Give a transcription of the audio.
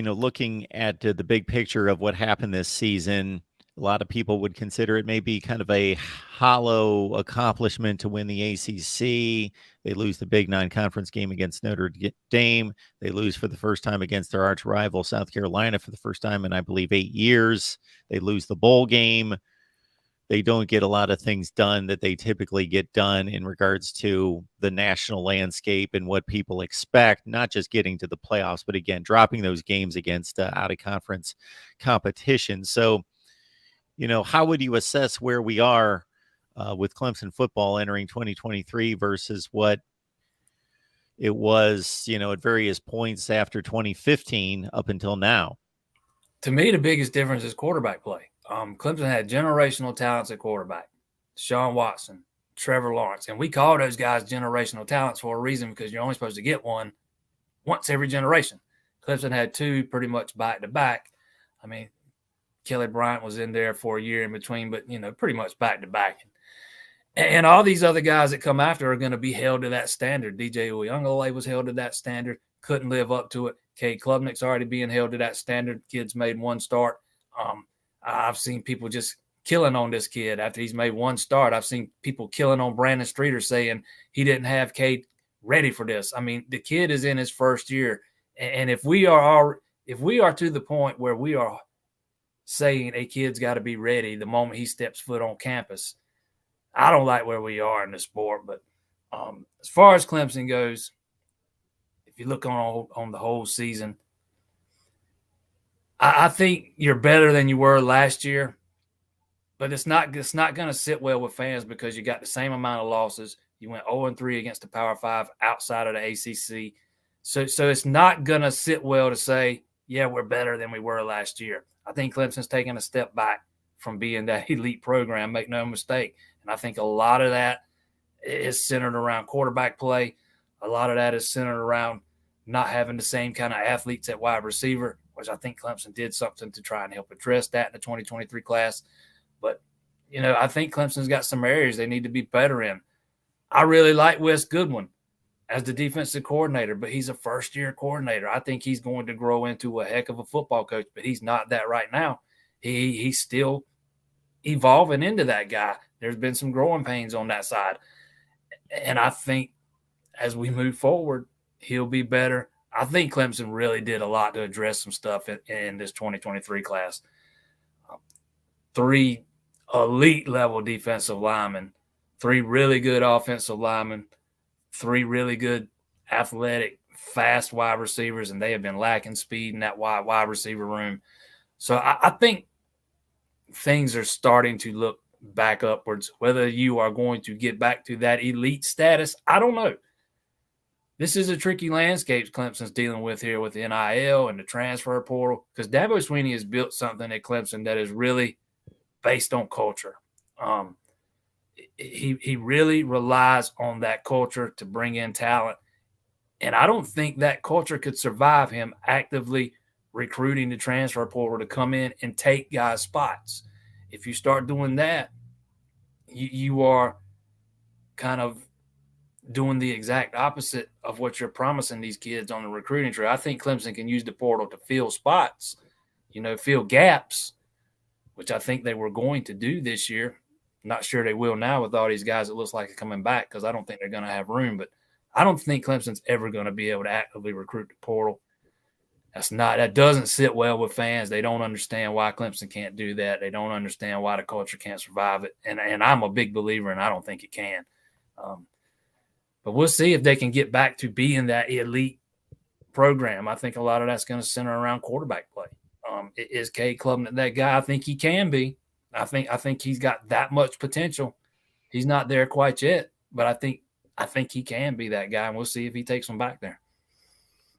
looking at the big picture of what happened this season, a lot of people would consider it maybe kind of a hollow accomplishment to win the ACC. They lose the big non-conference game against Notre Dame. They lose for the first time against their arch rival, South Carolina, for the first time in, I believe, 8 years. They lose the bowl game. They don't get a lot of things done that they typically get done in regards to the national landscape and what people expect, not just getting to the playoffs, but again, dropping those games against out of conference competition. So, how would you assess where we are with Clemson football entering 2023 versus what it was, at various points after 2015 up until now? To me, the biggest difference is quarterback play. Clemson had generational talents at quarterback. Deshaun Watson, Trevor Lawrence. And we call those guys generational talents for a reason, because you're only supposed to get one once every generation. Clemson had two pretty much back-to-back. I mean, Kelly Bryant was in there for a year in between, but, pretty much back-to-back. And all these other guys that come after are going to be held to that standard. DJ Uiagalelei was held to that standard, couldn't live up to it. Cade Klubnik's already being held to that standard. Kid's made one start. I've seen people just killing on this kid after he's made one start. I've seen people killing on Brandon Streeter, saying he didn't have Cade ready for this. I mean, the kid is in his first year. And if we are to the point where we are saying a kid's got to be ready the moment he steps foot on campus, I don't like where we are in the sport. But as far as Clemson goes, if you look on the whole season, I think you're better than you were last year, but it's not going to sit well with fans because you got the same amount of losses. You went 0-3 against the Power 5 outside of the ACC. So it's not going to sit well to say, yeah, we're better than we were last year. I think Clemson's taking a step back from being that elite program, make no mistake. And I think a lot of that is centered around quarterback play. A lot of that is centered around not having the same kind of athletes at wide receiver, which I think Clemson did something to try and help address that in the 2023 class. But, I think Clemson's got some areas they need to be better in. I really like Wes Goodwin as the defensive coordinator, but he's a first-year coordinator. I think he's going to grow into a heck of a football coach, but he's not that right now. He's still evolving into that guy. There's been some growing pains on that side. And I think as we move forward, he'll be better. I think Clemson really did a lot to address some stuff in this 2023 class. 3 elite-level defensive linemen, 3 really good offensive linemen, 3 really good athletic, fast wide receivers, and they have been lacking speed in that wide receiver room. So I think things are starting to look back upwards. Whether you are going to get back to that elite status, I don't know. This is a tricky landscape Clemson's dealing with here with the NIL and the transfer portal, because Dabo Swinney has built something at Clemson that is really based on culture. He really relies on that culture to bring in talent. And I don't think that culture could survive him actively recruiting the transfer portal to come in and take guys' spots. If you start doing that, you are kind of doing the exact opposite of what you're promising these kids on the recruiting trail. I think Clemson can use the portal to fill spots, fill gaps, which I think they were going to do this year. Not sure they will now with all these guys. It looks like are coming back, because I don't think they're going to have room. But I don't think Clemson's ever going to be able to actively recruit the portal. That doesn't sit well with fans. They don't understand why Clemson can't do that. They don't understand why the culture can't survive it. And I'm a big believer, and I don't think it can. But we'll see if they can get back to being that elite program. I think a lot of that's going to center around quarterback play. Is Cade Klubnik that guy? I think he can be. I think he's got that much potential. He's not there quite yet, but I think he can be that guy, and we'll see if he takes them back there.